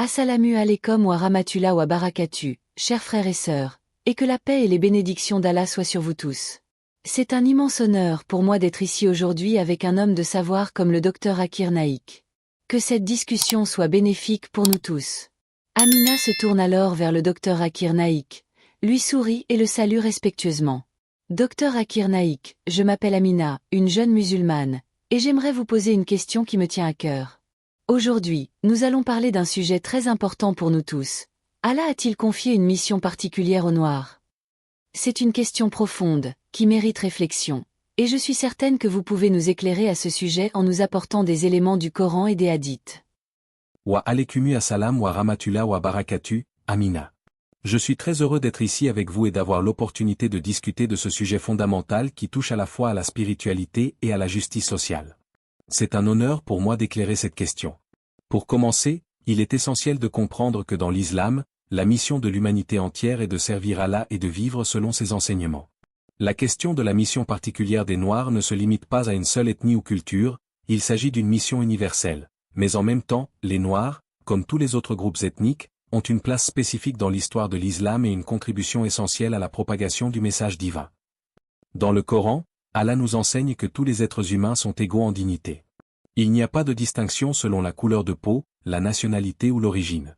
Assalamu alaikum wa rahmatullah wa barakatuh, chers frères et sœurs, et que la paix et les bénédictions d'Allah soient sur vous tous. C'est un immense honneur pour moi d'être ici aujourd'hui avec un homme de savoir comme le docteur Zakir Naik. Que cette discussion soit bénéfique pour nous tous. Amina se tourne alors vers le docteur Zakir Naik, lui sourit et le salue respectueusement. Docteur Zakir Naik, je m'appelle Amina, une jeune musulmane, et j'aimerais vous poser une question qui me tient à cœur. Aujourd'hui, nous allons parler d'un sujet très important pour nous tous. Allah a-t-il confié une mission particulière aux Noirs? C'est une question profonde, qui mérite réflexion, et je suis certaine que vous pouvez nous éclairer à ce sujet en nous apportant des éléments du Coran et des hadiths. Wa alaikumu assalam wa rahmatullah wa barakatuh, Amina. Je suis très heureux d'être ici avec vous et d'avoir l'opportunité de discuter de ce sujet fondamental qui touche à la fois à la spiritualité et à la justice sociale. C'est un honneur pour moi d'éclairer cette question. Pour commencer, il est essentiel de comprendre que dans l'islam, la mission de l'humanité entière est de servir Allah et de vivre selon ses enseignements. La question de la mission particulière des Noirs ne se limite pas à une seule ethnie ou culture, il s'agit d'une mission universelle. Mais en même temps, les Noirs, comme tous les autres groupes ethniques, ont une place spécifique dans l'histoire de l'islam et une contribution essentielle à la propagation du message divin. Dans le Coran, Allah nous enseigne que tous les êtres humains sont égaux en dignité. Il n'y a pas de distinction selon la couleur de peau, la nationalité ou l'origine.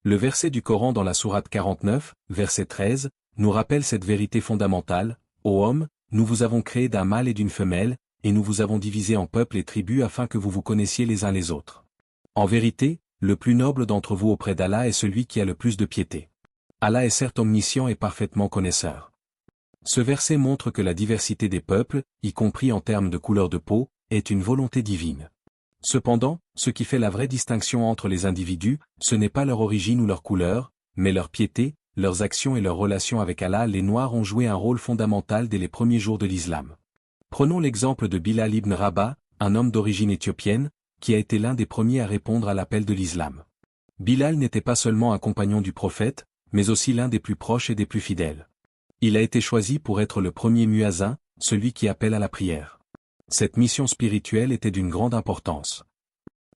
Le verset du Coran dans la sourate 49, verset 13, nous rappelle cette vérité fondamentale. Ô homme, nous vous avons créé d'un mâle et d'une femelle, et nous vous avons divisé en peuples et tribus afin que vous vous connaissiez les uns les autres. En vérité, le plus noble d'entre vous auprès d'Allah est celui qui a le plus de piété. Allah est certes omniscient et parfaitement connaisseur. Ce verset montre que la diversité des peuples, y compris en termes de couleur de peau, est une volonté divine. Cependant, ce qui fait la vraie distinction entre les individus, ce n'est pas leur origine ou leur couleur, mais leur piété, leurs actions et leurs relations avec Allah. Les Noirs ont joué un rôle fondamental dès les premiers jours de l'islam. Prenons l'exemple de Bilal ibn Rabah, un homme d'origine éthiopienne, qui a été l'un des premiers à répondre à l'appel de l'islam. Bilal n'était pas seulement un compagnon du prophète, mais aussi l'un des plus proches et des plus fidèles. Il a été choisi pour être le premier muazzin, celui qui appelle à la prière. Cette mission spirituelle était d'une grande importance.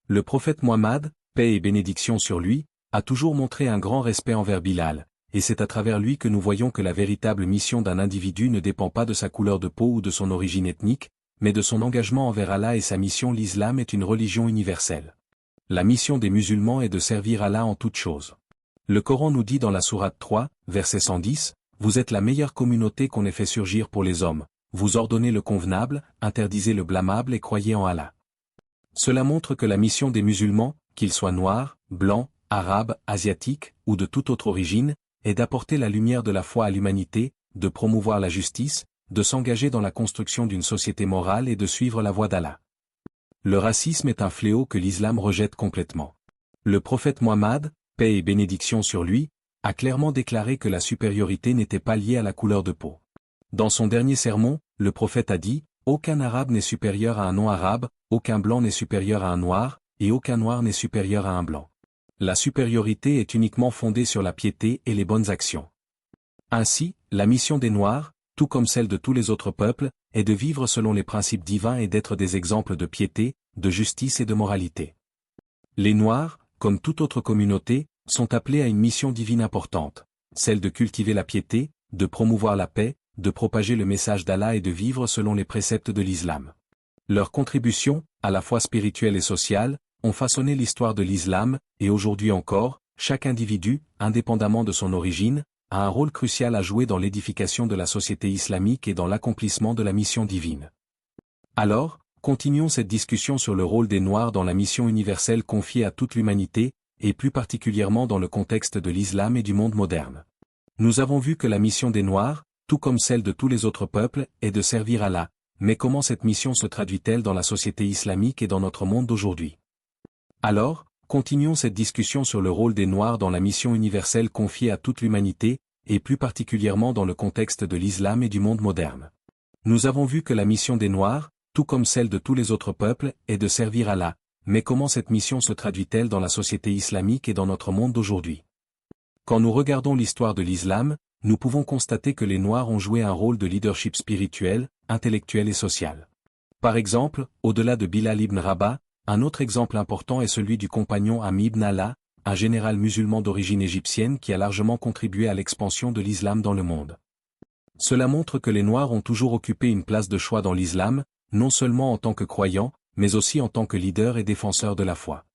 Le prophète Muhammad, paix et bénédiction sur lui, a toujours montré un grand respect envers Bilal, et c'est à travers lui que nous voyons que la véritable mission d'un individu ne dépend pas de sa couleur de peau ou de son origine ethnique, mais de son engagement envers Allah et sa mission. L'islam est une religion universelle. La mission des musulmans est de servir Allah en toutes choses. Le Coran nous dit dans la sourate 3, verset 110, « Vous êtes la meilleure communauté qu'on ait fait surgir pour les hommes, vous ordonnez le convenable, interdisez le blâmable et croyez en Allah. » Cela montre que la mission des musulmans, qu'ils soient noirs, blancs, arabes, asiatiques, ou de toute autre origine, est d'apporter la lumière de la foi à l'humanité, de promouvoir la justice, de s'engager dans la construction d'une société morale et de suivre la voie d'Allah. Le racisme est un fléau que l'islam rejette complètement. Le prophète Muhammad, paix et bénédiction sur lui, a clairement déclaré que la supériorité n'était pas liée à la couleur de peau. Dans son dernier sermon, le prophète a dit, « Aucun arabe n'est supérieur à un non-arabe, aucun blanc n'est supérieur à un noir, et aucun noir n'est supérieur à un blanc. » La supériorité est uniquement fondée sur la piété et les bonnes actions. Ainsi, la mission des Noirs, tout comme celle de tous les autres peuples, est de vivre selon les principes divins et d'être des exemples de piété, de justice et de moralité. Les Noirs, comme toute autre communauté, sont appelés à une mission divine importante, celle de cultiver la piété, de promouvoir la paix, de propager le message d'Allah et de vivre selon les préceptes de l'islam. Leurs contributions, à la fois spirituelles et sociales, ont façonné l'histoire de l'islam, et aujourd'hui encore, chaque individu, indépendamment de son origine, a un rôle crucial à jouer dans l'édification de la société islamique et dans l'accomplissement de la mission divine. Alors, continuons cette discussion sur le rôle des Noirs dans la mission universelle confiée à toute l'humanité, et plus particulièrement dans le contexte de l'islam et du monde moderne. Nous avons vu que la mission des Noirs, tout comme celle de tous les autres peuples, est de servir Allah, mais comment cette mission se traduit-elle dans la société islamique et dans notre monde d'aujourd'hui? Alors, continuons cette discussion sur le rôle des Noirs dans la mission universelle confiée à toute l'humanité, et plus particulièrement dans le contexte de l'islam et du monde moderne. Nous avons vu que la mission des Noirs, tout comme celle de tous les autres peuples, est de servir Allah, mais comment cette mission se traduit-elle dans la société islamique et dans notre monde d'aujourd'hui? Quand nous regardons l'histoire de l'islam, nous pouvons constater que les Noirs ont joué un rôle de leadership spirituel, intellectuel et social. Par exemple, au-delà de Bilal ibn Rabah, un autre exemple important est celui du compagnon Ami ibn Allah, un général musulman d'origine égyptienne qui a largement contribué à l'expansion de l'islam dans le monde. Cela montre que les Noirs ont toujours occupé une place de choix dans l'islam, non seulement en tant que croyants, mais aussi en tant que leaders et défenseurs de la foi.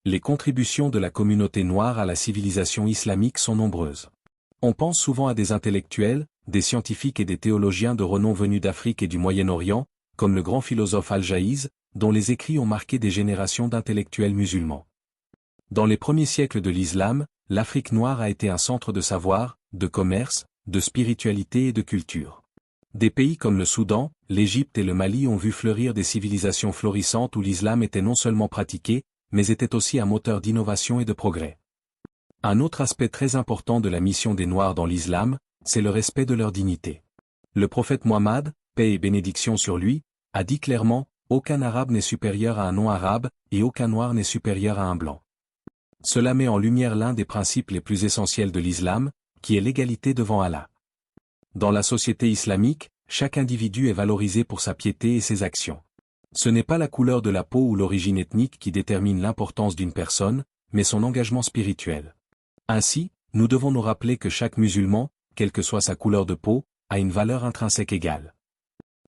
Les contributions de la communauté noire à la civilisation islamique sont nombreuses. On pense souvent à des intellectuels, des scientifiques et des théologiens de renom venus d'Afrique et du Moyen-Orient, comme le grand philosophe Al-Jahiz, dont les écrits ont marqué des générations d'intellectuels musulmans. Dans les premiers siècles de l'islam, l'Afrique noire a été un centre de savoir, de commerce, de spiritualité et de culture. Des pays comme le Soudan, l'Égypte et le Mali ont vu fleurir des civilisations florissantes où l'islam était non seulement pratiqué, mais était aussi un moteur d'innovation et de progrès. Un autre aspect très important de la mission des Noirs dans l'islam, c'est le respect de leur dignité. Le prophète Mohammed, paix et bénédiction sur lui, a dit clairement, « Aucun arabe n'est supérieur à un non-arabe, et aucun noir n'est supérieur à un blanc ». Cela met en lumière l'un des principes les plus essentiels de l'islam, qui est l'égalité devant Allah. Dans la société islamique, chaque individu est valorisé pour sa piété et ses actions. Ce n'est pas la couleur de la peau ou l'origine ethnique qui détermine l'importance d'une personne, mais son engagement spirituel. Ainsi, nous devons nous rappeler que chaque musulman, quelle que soit sa couleur de peau, a une valeur intrinsèque égale.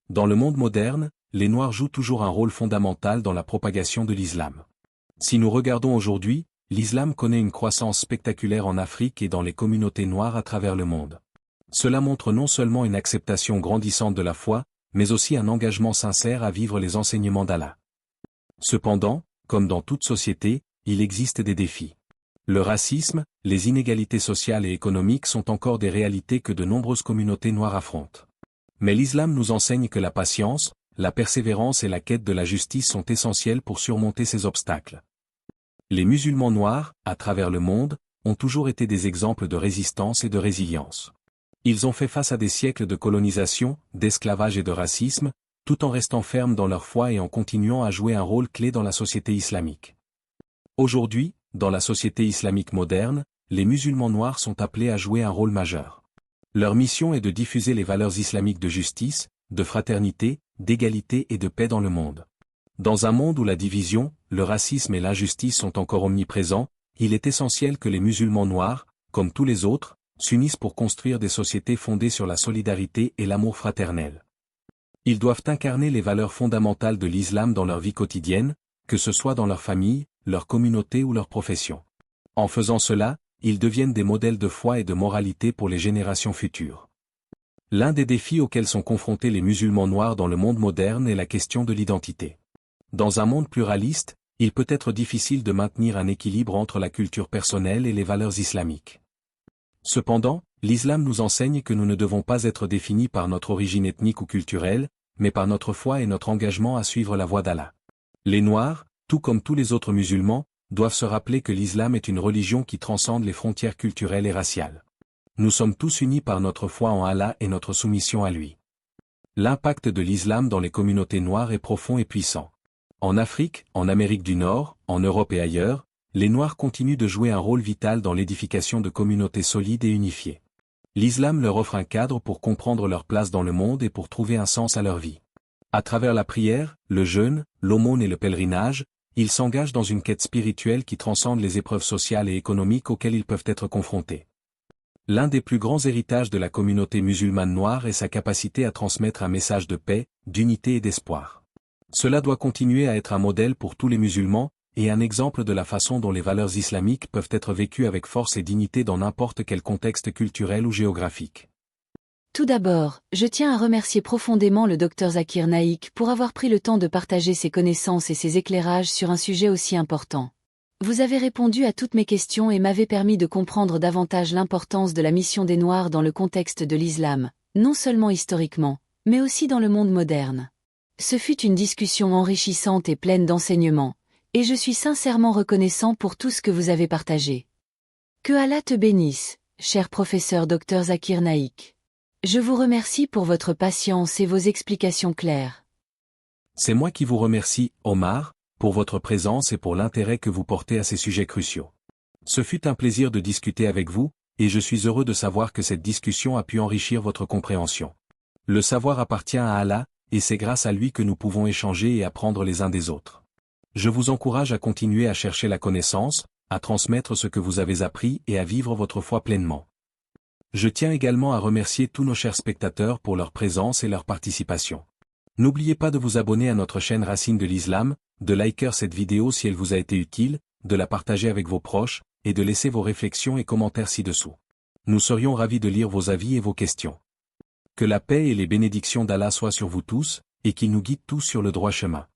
Dans le monde moderne, les Noirs jouent toujours un rôle fondamental dans la propagation de l'islam. Si nous regardons aujourd'hui, l'islam connaît une croissance spectaculaire en Afrique et dans les communautés noires à travers le monde. Cela montre non seulement une acceptation grandissante de la foi, mais aussi un engagement sincère à vivre les enseignements d'Allah. Cependant, comme dans toute société, il existe des défis. Le racisme, les inégalités sociales et économiques sont encore des réalités que de nombreuses communautés noires affrontent. Mais l'islam nous enseigne que la patience, la persévérance et la quête de la justice sont essentielles pour surmonter ces obstacles. Les musulmans noirs, à travers le monde, ont toujours été des exemples de résistance et de résilience. Ils ont fait face à des siècles de colonisation, d'esclavage et de racisme, tout en restant fermes dans leur foi et en continuant à jouer un rôle clé dans la société islamique. Aujourd'hui, dans la société islamique moderne, les musulmans noirs sont appelés à jouer un rôle majeur. Leur mission est de diffuser les valeurs islamiques de justice, de fraternité, d'égalité et de paix dans le monde. Dans un monde où la division, le racisme et l'injustice sont encore omniprésents, il est essentiel que les musulmans noirs, comme tous les autres, s'unissent pour construire des sociétés fondées sur la solidarité et l'amour fraternel. Ils doivent incarner les valeurs fondamentales de l'islam dans leur vie quotidienne, que ce soit dans leur famille, leur communauté ou leur profession. En faisant cela, ils deviennent des modèles de foi et de moralité pour les générations futures. L'un des défis auxquels sont confrontés les musulmans noirs dans le monde moderne est la question de l'identité. Dans un monde pluraliste, il peut être difficile de maintenir un équilibre entre la culture personnelle et les valeurs islamiques. Cependant, l'islam nous enseigne que nous ne devons pas être définis par notre origine ethnique ou culturelle, mais par notre foi et notre engagement à suivre la voie d'Allah. Les Noirs, tout comme tous les autres musulmans, doivent se rappeler que l'islam est une religion qui transcende les frontières culturelles et raciales. Nous sommes tous unis par notre foi en Allah et notre soumission à lui. L'impact de l'islam dans les communautés noires est profond et puissant. En Afrique, en Amérique du Nord, en Europe et ailleurs, les Noirs continuent de jouer un rôle vital dans l'édification de communautés solides et unifiées. L'islam leur offre un cadre pour comprendre leur place dans le monde et pour trouver un sens à leur vie. À travers la prière, le jeûne, l'aumône et le pèlerinage, ils s'engagent dans une quête spirituelle qui transcende les épreuves sociales et économiques auxquelles ils peuvent être confrontés. L'un des plus grands héritages de la communauté musulmane noire est sa capacité à transmettre un message de paix, d'unité et d'espoir. Cela doit continuer à être un modèle pour tous les musulmans, et un exemple de la façon dont les valeurs islamiques peuvent être vécues avec force et dignité dans n'importe quel contexte culturel ou géographique. Tout d'abord, je tiens à remercier profondément le Dr Zakir Naik pour avoir pris le temps de partager ses connaissances et ses éclairages sur un sujet aussi important. Vous avez répondu à toutes mes questions et m'avez permis de comprendre davantage l'importance de la mission des Noirs dans le contexte de l'islam, non seulement historiquement, mais aussi dans le monde moderne. Ce fut une discussion enrichissante et pleine d'enseignements, et je suis sincèrement reconnaissant pour tout ce que vous avez partagé. Que Allah te bénisse, cher professeur Dr Zakir Naik. Je vous remercie pour votre patience et vos explications claires. C'est moi qui vous remercie, Omar, pour votre présence et pour l'intérêt que vous portez à ces sujets cruciaux. Ce fut un plaisir de discuter avec vous, et je suis heureux de savoir que cette discussion a pu enrichir votre compréhension. Le savoir appartient à Allah, et c'est grâce à lui que nous pouvons échanger et apprendre les uns des autres. Je vous encourage à continuer à chercher la connaissance, à transmettre ce que vous avez appris et à vivre votre foi pleinement. Je tiens également à remercier tous nos chers spectateurs pour leur présence et leur participation. N'oubliez pas de vous abonner à notre chaîne Racines de l'Islam, de liker cette vidéo si elle vous a été utile, de la partager avec vos proches, et de laisser vos réflexions et commentaires ci-dessous. Nous serions ravis de lire vos avis et vos questions. Que la paix et les bénédictions d'Allah soient sur vous tous, et qu'il nous guide tous sur le droit chemin.